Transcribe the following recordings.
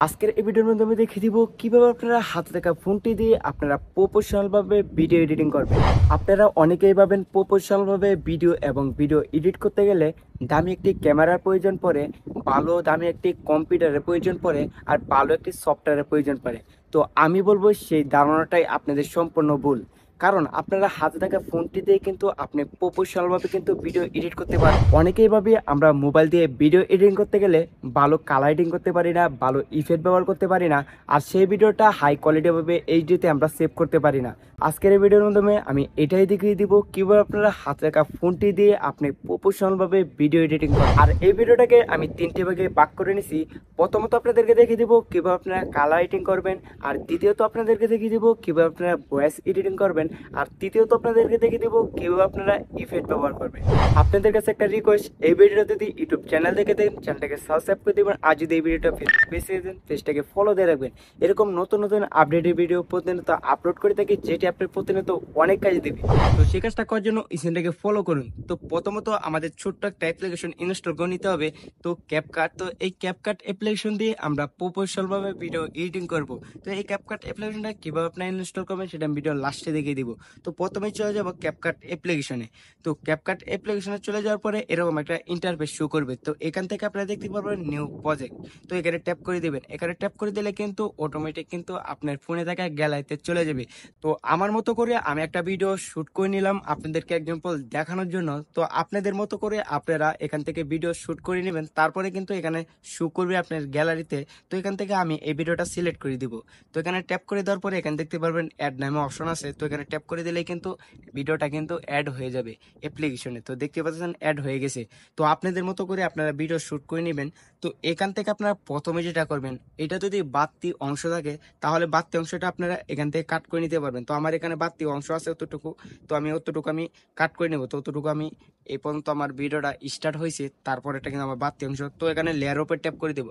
আজকের এই ভিডিওর মধ্যে আমি দেখিয়ে দিব কিভাবে আপনারা হাতে থাকা ফোনটি দিয়ে আপনারা প্রফেশনাল ভাবে ভিডিও এডিটিং করবেন। আপনারা অনেকেই ভাবেন প্রফেশনাল ভাবে ভিডিও এবং ভিডিও এডিট করতে গেলে দামি একটি ক্যামেরার প্রয়োজন পড়ে, ভালো দামি একটি কম্পিউটারের প্রয়োজন পড়ে, আর ভালো একটি সফটওয়্যারের প্রয়োজন পড়ে। তো আমি বলবো সেই ধারণাটাই আপনাদের সম্পূর্ণ ভুল। কারণ আপনারা হাতে থাকা ফোনটি দিয়ে কিন্তু আপনি প্রফেশনাল ভাবে কিন্তু ভিডিও এডিট করতে পারেন। অনেকেই ভাবে আমরা মোবাইল দিয়ে ভিডিও এডিটিং করতে গেলে ভালো কালার এডিটিং করতে পারি না, ভালো ইফেক্ট ব্যবহার করতে পারি না, আর সেই ভিডিওটা হাই কোয়ালিটি ভাবে এইচডিতে আমরা সেভ করতে পারি না। আজকের এই ভিডিওর মাধ্যমে আমি এটাই দেখিয়ে দিব কিভাবে আপনারা হাতে থাকা ফোনটি দিয়ে আপনি প্রফেশনাল ভাবে ভিডিও এডিটিং করেন। আর এই ভিডিওটাকে আমি তিনটি ভাগে ভাগ করে নিছি। প্রথমত আপনাদেরকে দেখিয়ে দিব কিভাবে আপনারা কালার এডিটিং করবেন, আর দ্বিতীয়ত আপনাদেরকে দেখিয়ে দিব কিভাবে আপনারা ভয়েস এডিটিং করবেন, আর তৃতীয়ত আপনাদেরকে দেখিয়ে দিব কিভাবে আপনারা ইফেক্ট ব্যবহার করবেন। আপনাদের কাছে একটা রিকোয়েস্ট, এই ভিডিওটা যদি ইউটিউব চ্যানেল থেকে দেখেন চ্যানেলটাকে সাবস্ক্রাইব করে দেবেন, আর যদি এই ভিডিওটা ফেসবুক পেজে দেন পেজটাকে ফলো দিয়ে রাখবেন। এরকম নতুন নতুন আপডেটের ভিডিও প্রতিনিয়ত আপলোড করে থাকি, যেটি আপনার প্রতিনিয়ত অনেক কাজে দেবে। তো সেই কাজটা করার জন্য এই চ্যানেলটাকে ফলো করুন। তো প্রথমত আমাদের ছোট্ট একটা অ্যাপ্লিকেশন ইনস্টল করে নিতে হবে, তো ক্যাপকাট। তো এই ক্যাপকাট অ্যাপ্লিকেশন দিয়ে আমরা প্রফেশনাল ভাবে ভিডিও এডিটিং করব। তো এই ক্যাপকাট অ্যাপ্লিকেশনটা কিভাবে আপনি ইনস্টল করবেন সেটা আমি ভিডিও লাস্টে দেখিয়ে দিব। তো প্রথমে চলে যাব ক্যাপকাট অ্যাপ্লিকেশনে। তো ক্যাপকাট অ্যাপ্লিকেশনে চলে যাওয়ার পরে এরকম একটা ইন্টারফেস শো করবে। তো এখান থেকে আপনারা দেখতে পারবেন নিউ প্রজেক্ট। তো এখানে ট্যাপ করে দিবেন। এখানে ট্যাপ করে দিলে কিন্তু অটোমেটিক কিন্তু আপনার ফোনে থাকা গ্যালারিতে চলে যাবে। তো আমার মতো করে আমি একটা ভিডিও শুট করে নিলাম আপনাদেরকে এক্সাম্পল দেখানোর জন্য। তো আপনাদের মতো করে আপনারা এখান থেকে ভিডিও শুট করে নেবেন, তারপরে কিন্তু এখানে শো করবে আপনার গ্যালারিতে। তো এখান থেকে আমি এই ভিডিওটা সিলেক্ট করে দিব। তো এখানে ট্যাপ করে দেওয়ার পরে এখানে দেখতে পারবেন অ্যাড নামে অপশন আছে। তো এখানে ট্যাপ করে দিলেই কিন্তু ভিডিওটা কিন্তু অ্যাড হয়ে যাবে অ্যাপ্লিকেশনে। তো দেখতে পাচ্ছেন অ্যাড হয়ে গেছে। তো আপনাদের মতো করে আপনারা ভিডিও শুট করে নেবেন। তো এখান থেকে আপনারা প্রথমে যেটা করবেন, এটা যদি বাড়তি অংশ থাকে তাহলে বাড়তি অংশটা আপনারা এখান থেকে কাট করে নিতে পারবেন। তো আমার এখানে বাড়তি অংশ আছে অতটুকু, তো আমি অতটুকু আমি কাট করে নেব। তো অতটুকু আমি এই পর্যন্ত আমার ভিডিওটা স্টার্ট হয়েছে, তারপর এটা কিন্তু আমার বাড়তি অংশ। তো এখানে লেয়ার উপর ট্যাপ করে দেবো।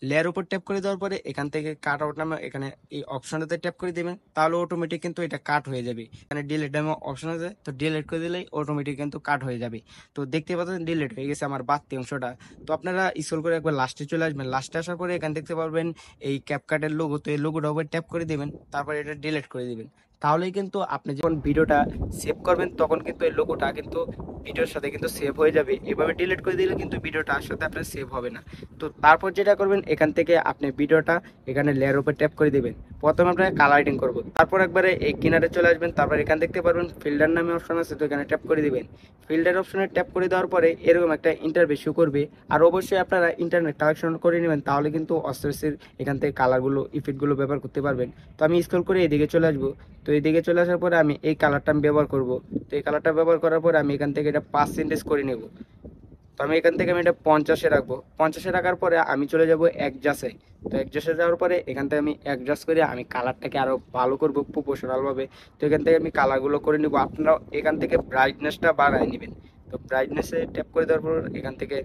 লেয়ার উপর ট্যাপ করে দেওয়ার পরে এখান থেকে কাট আউট নামে এখানে এই অপশনটাতে ট্যাপ করে দেবেন, তাহলে অটোমেটিক কিন্তু এটা কাট হয়ে যাবে। এখানে ডিলিট নামে অপশন আছে, তো ডিলিট করে দিলেই অটোমেটিক কিন্তু কাট হয়ে যাবে। তো দেখতে পাচ্ছেন ডিলিট হয়ে গেছে আমার বাড়তি অংশটা। তো আপনারা স্ক্রল করে একবার লাস্টে চলে আসবেন। লাস্টে আসার পরে এখানে দেখতে পারবেন এই ক্যাপকাটের লোগো। তো এই লোগোটা উপর ট্যাপ করে দিবেন, তারপর এটা ডিলিট করে দিবেন। তাহলেই কিন্তু আপনি যখন ভিডিওটা সেভ করবেন তখন কিন্তু এই লোগোটা কিন্তু ভিডিওর সাথে কিন্তু সেভ হয়ে যাবে। এভাবে ডিলিট করে দিলে কিন্তু ভিডিওটা সাথে আপনার সেভ হবে না। তো তারপর যেটা করবেন, এখান থেকে আপনি ভিডিওটা এখানে লেয়ার উপর ট্যাপ করে দিবেন। প্রথমে আপনাকে কালারিং করব, তারপর একবারে এই কিনারে চলে আসবেন। তারপর এখানে দেখতে পারবেন ফিল্টার নামে অপশন আছে, তো এখানে ট্যাপ করে দিবেন। ফিল্টার অপশনে ট্যাপ করে দেওয়ার পরে এরকম একটা ইন্টারফেস শো করবে। আর অবশ্যই আপনারা ইন্টারনেট কালেকশন করে নেবেন, তাহলে কিন্তু অস্ত্রের এখান থেকে কালারগুলো ইফেক্টগুলো ব্যবহার করতে পারবেন। তো আমি স্ক্রল করে এদিকে চলে আসবো। তো এইদিকে চলে আসার পরে আমি এই কালারটা আমি ব্যবহার করব। তো এই কালারটা ব্যবহার করার পরে আমি এখান থেকে এটা 5% করে নেব। তো আমি এখান থেকে আমি এটা 50-এ রাখবো। 50-এ রাখার পরে আমি চলে যাব অ্যাডজাস্টে। তো অ্যাডজাস্টে যাওয়ার পরে এখান থেকে আমি অ্যাডজাস্ট করে আমি কালারটাকে আরও ভালো করবো প্রফেশনালভাবে। তো এখান থেকে আমি কালারগুলো করে নিব। আপনারাও এখান থেকে ব্রাইটনেসটা বাড়ায় নেবেন। তো ব্রাইটনেসে ট্যাপ করে দেওয়ার পর এখান থেকে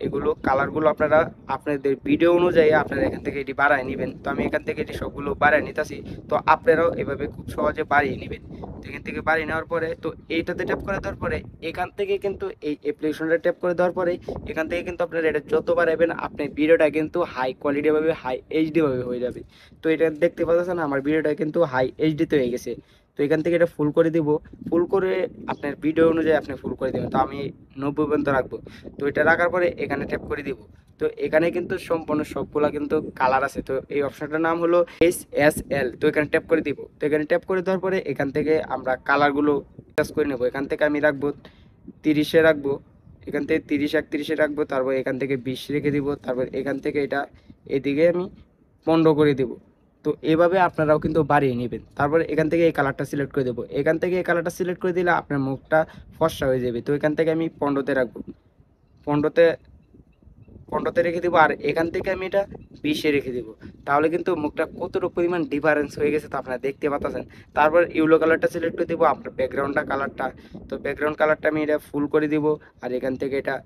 এগুলো কালারগুলো আপনারা আপনাদের ভিডিও অনুযায়ী আপনারা এখান থেকে এটি বাড়ায় নেবেন। তো আমি এখান থেকে এটি সবগুলো বাড়ায় নিতেছি। তো আপনারাও এভাবে খুব সহজে বাড়িয়ে নেবেন। তো এখান থেকে বাড়িয়ে নেওয়ার পরে তো এইটাতে ট্যাপ করে দেওয়ার পরে এখান থেকে কিন্তু এই অ্যাপ্লিকেশনটা ট্যাপ করে দেওয়ার পরে এখান থেকে কিন্তু আপনারা এটা যত বাড়াবেন আপনার ভিডিওটা কিন্তু হাই কোয়ালিটি ভাবে হাই এইচডি ভাবে হয়ে যাবে। তো এটা দেখতে পাচ্ছেন আমার ভিডিওটা কিন্তু হাই এইচডিতে হয়ে গেছে। তো এখান থেকে এটা ফুল করে দিব। ফুল করে আপনার ভিডিও অনুযায়ী আপনি ফুল করে দেবেন। তো আমি 90 পর্যন্ত রাখবো। তো এটা রাখার পরে এখানে ট্যাপ করে দিব। তো এখানে কিন্তু সম্পূর্ণ সবগুলা কিন্তু কালার আছে। তো এই অপশনটার নাম হলো HSL। তো এখানে ট্যাপ করে দিব। তো এখানে ট্যাপ করে দেওয়ার পরে এখান থেকে আমরা কালারগুলো অ্যাডজাস্ট করে নেব। এখান থেকে আমি রাখবো 30-এ রাখবো। এখান থেকে 30-31-এ রাখবো। তারপর এখান থেকে 20 রেখে দিব। তারপর এখান থেকে এটা এদিকে আমি 15 করে দেব। তো এভাবে আপনারাও কিন্তু বাড়িয়ে নেবেন। তারপর এখান থেকে এই কালারটা সিলেক্ট করে দেবো। এখান থেকে এই কালারটা সিলেক্ট করে দিলে আপনার মুখটা ফর্সা হয়ে যাবে। তো এখান থেকে আমি 15-তে রাখবো। 15-তে 15-তে রেখে দিব। আর এখান থেকে আমি এটা 20-এ রেখে দিব। তাহলে কিন্তু মুখটা কতটুকু পরিমাণ ডিফারেন্স হয়ে গেছে তো আপনারা দেখতে পাচ্ছেন। তারপর ইউলো কালারটা সিলেক্ট করে দিব, আপনার ব্যাকগ্রাউন্ডটা কালারটা। তো ব্যাকগ্রাউন্ড কালারটা আমি এটা ফুল করে দিব। আর এখান থেকে এটা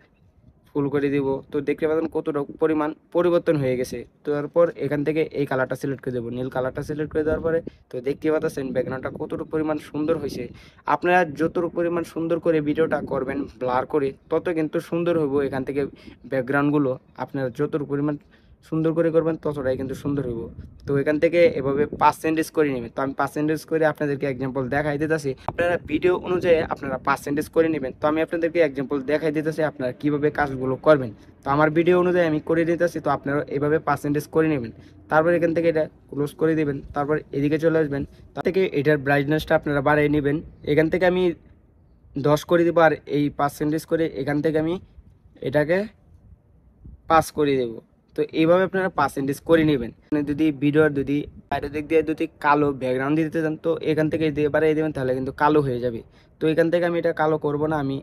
ফুল করে দিব। তো দেখতে পাচ্ছেন কতটা পরিমাণ পরিবর্তন হয়ে গেছে। তো তারপর এখান থেকে এই কালারটা সিলেক্ট করে দেবো, নীল কালারটা সিলেক্ট করে দেওয়ার পরে তো দেখতে পাচ্ছেন ব্যাকগ্রাউন্ডটা কতটুকু পরিমাণ সুন্দর হয়েছে। আপনারা যতটুকু পরিমাণ সুন্দর করে ভিডিওটা করবেন ব্লার করে তত কিন্তু সুন্দর হইব। এখান থেকে ব্যাকগ্রাউন্ডগুলো আপনারা যতটুকু পরিমাণ সুন্দর করে করবেন ততটাই কিন্তু সুন্দর হইব। তো এখান থেকে এভাবে পার্সেন্টেজ করে নেবেন। তো আমি পার্সেন্টেজ করে আপনাদেরকে এক্সাম্পল দেখাই দিতেছি, আপনারা ভিডিও অনুযায়ী আপনারা পার্সেন্টেজ করে নেবেন। তো আমি আপনাদেরকে এক্সাম্পল দেখাই দিতেছি আপনারা কিভাবে কাজগুলো করবেন। তো আমার ভিডিও অনুযায়ী আমি করে দিতেছি, তো আপনারা এভাবে পার্সেন্টেজ করে নেবেন। তারপর এখান থেকে এটা ক্লোজ করে দিবেন, তারপর এদিকে চলে আসবেন। তার থেকে এটার ব্রাইটনেসটা আপনারা বাড়িয়ে নেবেন। এখান থেকে আমি 10 করে দিব, আর এই পার্সেন্টেজ করে এখান থেকে আমি এটাকে 5 করে দেব। তো এইভাবে আপনারা পার্সেন্টেজ করে নেবেন। যদি ভিডিওর যদি বাইরের দিক দিয়ে যদি কালো ব্যাকগ্রাউন্ড দিতে চান, তো এখান থেকে দিয়ে বাড়িয়ে দেবেন, তাহলে কিন্তু কালো হয়ে যাবে। তো এখান থেকে আমি এটা কালো করব না, আমি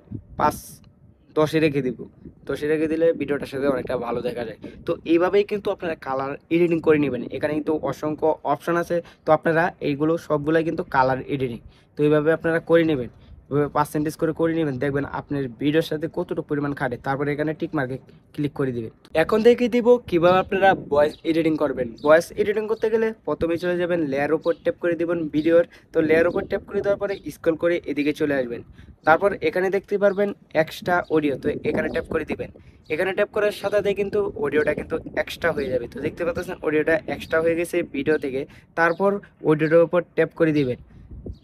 10-এ রেখে দিব। 10-এ রেখে দিলে ভিডিওটার সাথে অনেকটা ভালো দেখা যায়। তো এইভাবেই কিন্তু আপনারা কালার এডিটিং করে নেবেন। এখানে কিন্তু অসংখ্য অপশন আছে, তো আপনারা এইগুলো সবগুলাই কিন্তু কালার এডিটিং। তো এইভাবে আপনারা করে নেবেন, পার্সেন্টেজ করে নেবেন, দেখবেন আপনার ভিডিওর সাথে কতটুকু পরিমাণ খাটে। তারপরে এখানে টিক মার্কে ক্লিক করে দিবেন। এখন দেখিয়ে দিব কিভাবে আপনারা ভয়েস এডিটিং করবেন। ভয়েস এডিটিং করতে গেলে প্রথমে চলে যাবেন লেয়ার উপর ট্যাপ করে দিবেন ভিডিওর। তো লেয়ার উপর ট্যাপ করে দেওয়ার পরে স্ক্রল করে এদিকে চলে আসবেন। তারপর এখানে দেখতে পারবেন এক্সট্রা অডিও, তো এখানে ট্যাপ করে দিবেন। এখানে ট্যাপ করার সাথে সাথে কিন্তু অডিওটা কিন্তু এক্সট্রা হয়ে যাবে। তো দেখতে পাচ্ছেন অডিওটা এক্সট্রা হয়ে গেছে ভিডিও থেকে। তারপর অডিওটার উপর ট্যাপ করে দিবেন।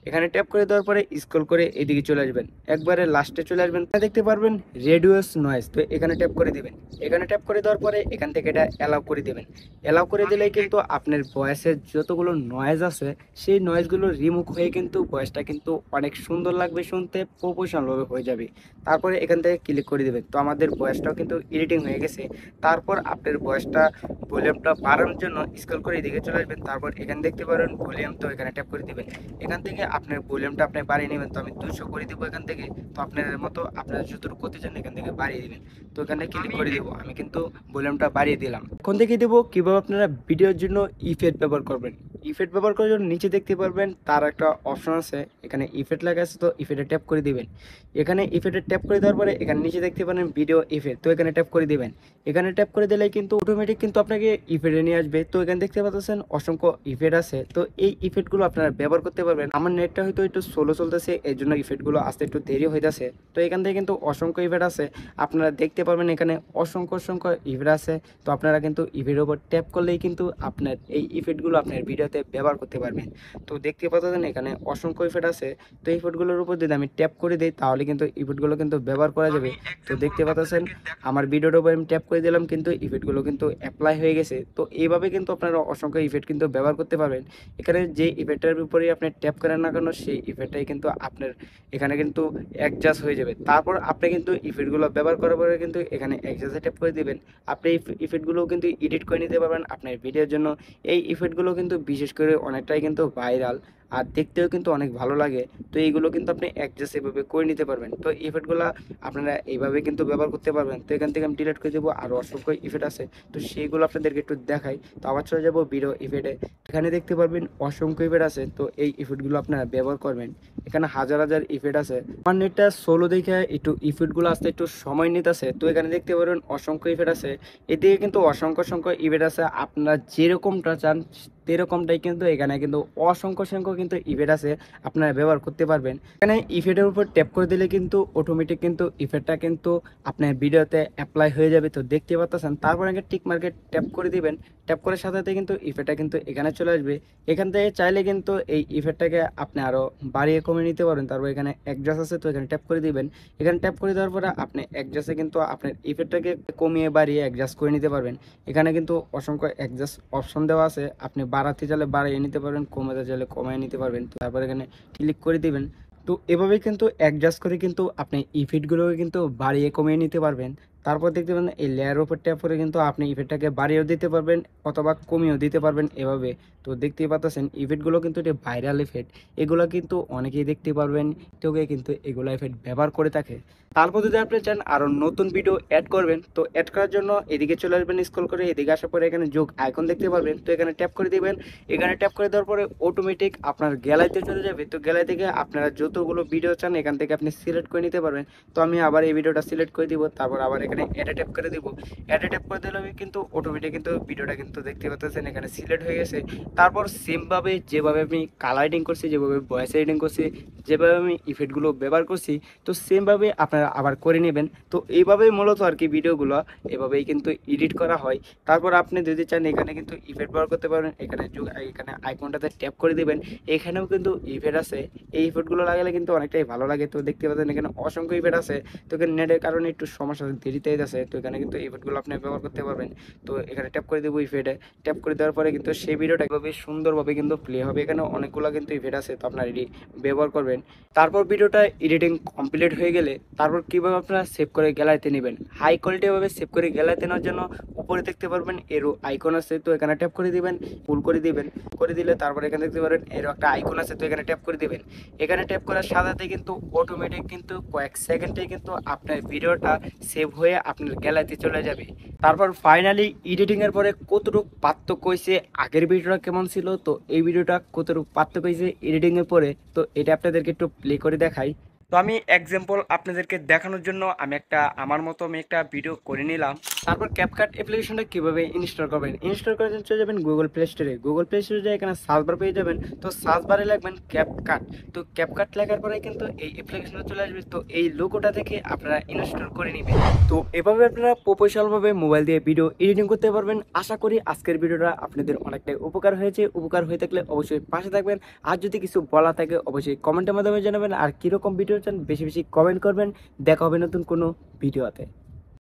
এখানে ট্যাপ করে দেওয়ার পরে স্ক্রল করে এদিকে চলে আসবেন, একবারে লাস্টে চলে আসবেন, দেখতে পারবেন রেডিউস নয়েজ। তো এখানে ট্যাপ করে দিবেন। এখানে ট্যাপ করে দেওয়ার পরে এখান থেকে এটা অ্যালাউ করে দিবেন। অ্যালাউ করে দিলেই কিন্তু আপনার ভয়েসের যতগুলো নয়েজ আছে সেই নয়েজগুলো রিমুভ হয়ে কিন্তু ভয়েসটা কিন্তু অনেক সুন্দর লাগবে শুনতে, প্রফেশনালভাবে হয়ে যাবে। তারপরে এখান থেকে ক্লিক করে দিবেন। তো আমাদের ভয়েসটাও কিন্তু এডিটিং হয়ে গেছে। তারপর আপনার ভয়েসটা ভলিউমটা বাড়ানোর জন্য স্ক্রল করে এদিকে চলে আসবেন। তারপর এখানে দেখতে পারেন ভলিউম, তো এখানে ট্যাপ করে দিবেন। এখান থেকে আপনার ভলিউমটা আপনি বাড়িয়ে নেবেন। তো আমি 200 করে দিব এখান থেকে। তো আপনার মতো আপনারা যতটুকু করতে চান এখান থেকে বাড়িয়ে দিবেন। তো এখানে ক্লিক করে দিব, আমি কিন্তু ভলিউমটা বাড়িয়ে দিলাম। এখন থেকে দেবো কিভাবে আপনারা ভিডিওর জন্য ইফেক্ট ব্যবহার করবেন। ইফেক্ট ব্যবহার করার জন্য নিচে দেখতে পারবেন তার একটা অপশন আছে, এখানে ইফেক্ট লেখা আছে। তো ইফেক্টে ট্যাপ করে দিবেন। এখানে ইফেক্টে ট্যাপ করে দেওয়ার পরে এখানে নিচে দেখতে পারেন ভিডিও ইফেক্ট, তো এখানে ট্যাপ করে দিবেন। এখানে ট্যাপ করে দিলেই কিন্তু অটোমেটিক কিন্তু আপনাকে ইফেক্টে নিয়ে আসবে। তো এখানে দেখতে পাচ্ছেন অসংখ্য ইফেক্ট আছে। তো এই ইফেক্টগুলো আপনারা ব্যবহার করতে পারবেন। আমার নেটটা হয়তো একটু স্লো চলতেছে, এই জন্য ইফেক্টগুলো আসতে একটু দেরি হইতেছে। তো এখান থেকে কিন্তু অসংখ্য ইফেক্ট আছে, আপনারা দেখতে পারবেন এখানে অসংখ্য ইফেক্ট আছে। তো আপনারা কিন্তু ইফেক্টের উপর ট্যাপ করলেই কিন্তু আপনার এই ইফেক্টগুলো আপনার ভিডিওতে ব্যবহার করতে পারবেন। তো দেখতে পাচ্ছেন এখানে অসংখ্য ইফেক্ট আছে। তো এই ইফেক্টগুলোর উপর যদি আমি ট্যাপ করে দিই তাহলে কিন্তু ইফেক্টগুলো কিন্তু ব্যবহার করা যাবে। তো দেখতে পাচ্ছেন আমার ভিডিওর উপর আমি ট্যাপ করে দিলাম, কিন্তু ইফেক্টগুলো কিন্তু অ্যাপ্লাই হয়ে গেছে। তো এইভাবে কিন্তু আপনারা অসংখ্য ইফেক্ট কিন্তু ব্যবহার করতে পারবেন। এখানে যে ইফেক্টের উপরে আপনি ট্যাপ করেন না কেন সেই ইফেক্টটাই কিন্তু আপনার এখানে কিন্তু অ্যাডজাস্ট হয়ে যাবে। তারপর আপনি কিন্তু ইফেক্টগুলো ব্যবহার করার পরে কিন্তু এখানে অ্যাডজাস্টে ট্যাপ করে দিবেন। আপনি এই ইফেক্টগুলো কিন্তু এডিট করে নিতে পারবেন আপনার ভিডিওর জন্য। এই ইফেক্টগুলো কিন্তু বিশেষ করে অনেকটাই কিন্তু ভাইরাল, আর দেখতেও কিন্তু অনেক ভালো লাগে। তো এইগুলো কিন্তু আপনি অ্যাডজাস্ট এভাবে করে নিতে পারবেন। তো ইফেক্টগুলো আপনারা এইভাবে কিন্তু ব্যবহার করতে পারবেন। তো এখান থেকে আমি ডিলিট করে দেবো, আরও অসংখ্য ইফেক্ট আছে। তো সেইগুলো আপনাদেরকে একটু দেখাই। তো আবার চলে যাবো ভিডিও ইফেক্টে। এখানে দেখতে পারবেন অসংখ্য ইফেক্ট আছে। তো এই ইফেক্টগুলো আপনারা ব্যবহার করবেন। এখানে হাজার হাজার ইফেক্ট আছে। আমার নেটটা সোলো দেখে একটু ইফেক্টগুলো আসতে একটু সময় নিতেছে। তো এখানে দেখতে পারবেন অসংখ্য ইফেক্ট আছে। এদিকে কিন্তু অসংখ্য ইফেক্ট আছে, আপনারা যেরকমটা চান সেরকমটাই কিন্তু এখানে কিন্তু অসংখ্য কিন্তু ইফেক্ট আছে, আপনারা ব্যবহার করতে পারবেন। এখানে ইফেক্টের উপর ট্যাপ করে দিলে কিন্তু অটোমেটিক কিন্তু ইফেক্টটা কিন্তু আপনার ভিডিওতে অ্যাপ্লাই হয়ে যাবে। তো দেখতে পাচ্ছেন। তারপর আগে টিক মার্কে ট্যাপ করে দিবেন। ট্যাপ করার সাথে সাথে কিন্তু ইফেক্টটা কিন্তু এখানে চলে আসবে। এখান থেকে চাইলে কিন্তু এই ইফেক্টটাকে আপনি আরও বাড়িয়ে কমিয়ে নিতে পারেন। তারপর এখানে অ্যাডজাস্ট আছে, তো এখানে ট্যাপ করে দিবেন। এখানে ট্যাপ করে দেওয়ার পরে আপনি অ্যাডজাস্টে কিন্তু আপনার ইফেক্টটাকে কমিয়ে বাড়িয়ে অ্যাডজাস্ট করে নিতে পারবেন। এখানে কিন্তু অসংখ্য অ্যাডজাস্ট অপশন দেওয়া আছে, আপনি বাড়াতে চাইলে বাড়িয়ে নিতে পারবেন, কমাতে চাইলে কমিয়ে নিতে পারবেন। তারপর এখানে ক্লিক করে দিবেন। তো এভাবে কিন্তু অ্যাডজাস্ট করে কিন্তু আপনি ইফেক্টগুলোকে কিন্তু বাড়িয়ে কমিয়ে নিতে পারবেন। তারপর দেখতে পাবেন এই লেয়ার উপর ট্যাপ করে কিন্তু আপনি ইফেক্টটাকে বাড়িয়েও দিতে পারবেন অথবা কমিয়েও দিতে পারবেন এভাবে। তো দেখতেই পাচ্ছেন ইফেক্টগুলো কিন্তু এটা ভাইরাল ইফেক্ট, এগুলো কিন্তু অনেকেই দেখতে পারবেন, কেউকে কিন্তু এগুলো ইফেক্ট ব্যবহার করে থাকে। তারপর যদি আপনি চান আরও নতুন ভিডিও অ্যাড করবেন, তো অ্যাড করার জন্য এদিকে চলে আসবেন, স্ক্রল করে এদিকে আসার পরে এখানে যোগ আইকন দেখতে পারবেন। তো এখানে ট্যাপ করে দিবেন। এখানে ট্যাপ করে দেওয়ার পরে অটোমেটিক আপনার গ্যালারিতে চলে যাবে। তো গ্যালারি থেকে আপনারা যতগুলো ভিডিও চান এখান থেকে আপনি সিলেক্ট করে নিতে পারবেন। তো আমি আবার এই ভিডিওটা সিলেক্ট করে দিব। তারপর আবার এখানে এখানে অ্যাডে ট্যাপ করে দিব। অ্যাডে ট্যাপ করে দিলে কিন্তু অটোমেটিক কিন্তু ভিডিওটা কিন্তু দেখতে পাচ্ছেন এখানে সিলেক্ট হয়ে গেছে। তারপর সেমভাবে যেভাবে আমি কালার এডিটিং করছি, যেভাবে ভয়েস এডিটিং করছি, যেভাবে আমি ইফেক্টগুলো ব্যবহার করছি, তো সেমভাবে আপনারা আবার করে নেবেন। তো এইভাবেই মূলত আর কি ভিডিওগুলো এভাবেই কিন্তু এডিট করা হয়। তারপর আপনি যদি চান এখানে কিন্তু ইফেক্ট ব্যবহার করতে পারেন। এখানে আইকনটাতে ট্যাপ করে দিবেন, এখানেও কিন্তু ইফেক্ট আছে। এই ইফেক্টগুলো লাগালে কিন্তু অনেকটাই ভালো লাগে। তো দেখতে পাচ্ছেন এখানে অসংখ্য ইফেক্ট আছে। তো এখানে নেটের কারণে একটু সমস্যা দেরিতে আছে, তো এখানে কিন্তু ইফেক্টগুলো আপনি ব্যবহার করতে পারবেন। তো এখানে ট্যাপ করে দেবো ইফেক্টে। ট্যাপ করে দেওয়ার পরে কিন্তু সেই ভিডিওটা এভাবে সুন্দরভাবে কিন্তু প্লে হবে। এখানে অনেকগুলো কিন্তু ইফেক্ট আছে, তো আপনারা এটি ব্যবহার করবেন। তারপর ভিডিওটা এডিটিং কমপ্লিট হয়ে গেলে তারপর কীভাবে আপনারা সেভ করে গ্যালারিতে নেবেন, হাই কোয়ালিটিভাবে সেভ করে গ্যালারিতে নেওয়ার জন্য উপরে দেখতে পারবেন এরো আইকন আছে, তো এখানে ট্যাপ করে দিবেন, ফুল করে দিবেন। করে দিলে তারপরে এখানে দেখতে পারেন এরও একটা আইকন আছে, তো এখানে ট্যাপ করে দিবেন। এখানে ট্যাপ করার সাথে সাথে কিন্তু অটোমেটিক কিন্তু কয়েক সেকেন্ডে কিন্তু আপনার ভিডিওটা সেভ হয়ে আপনার গ্যালারিতে চলে যাবে। তারপর ফাইনালি এডিটিংয়ের পরে কতটুকু পার্থক্য হয়েছে, আগের ভিডিওটা কেমন ছিল, তো এই ভিডিওটা কতটুকু পার্থক্য হয়েছে এডিটিংয়ের পরে, তো এটা আপনাদেরকে একটু প্লে করে দেখাই। তো আমি এক্সাম্পল আপনাদেরকে দেখানোর জন্য আমার মতো একটা ভিডিও করে নিলাম। তারপর ক্যাপকাট অ্যাপ্লিকেশনটা কীভাবে ইনস্টল করবেন, ইনস্টল করার জন্য চলে যাবেন গুগল প্লে স্টোরে। গুগল প্লে স্টোরে যাই এখানে সার্চ বার পেয়ে যাবেন, তো সার্চ বারে লিখবেন ক্যাপকাট। তো ক্যাপকাট লেখার পরে কিন্তু এই অ্যাপ্লিকেশনটা চলে আসবে, তো এই লোগোটা থেকে আপনারা ইনস্টল করে নেবেন। তো এভাবে আপনারা প্রফেশনালভাবে মোবাইল দিয়ে ভিডিও এডিটিং করতে পারবেন। আশা করি আজকের ভিডিওটা আপনাদের অনেকটাই উপকার হয়েছে। উপকার হয়ে থাকলে অবশ্যই পাশে থাকবেন। আর যদি কিছু বলা থাকে অবশ্যই কমেন্টের মাধ্যমে জানাবেন। আর কীরকম ভিডিও চান বেশি বেশি কমেন্ট করবেন। দেখা হবে নতুন কোনো ভিডিওতে।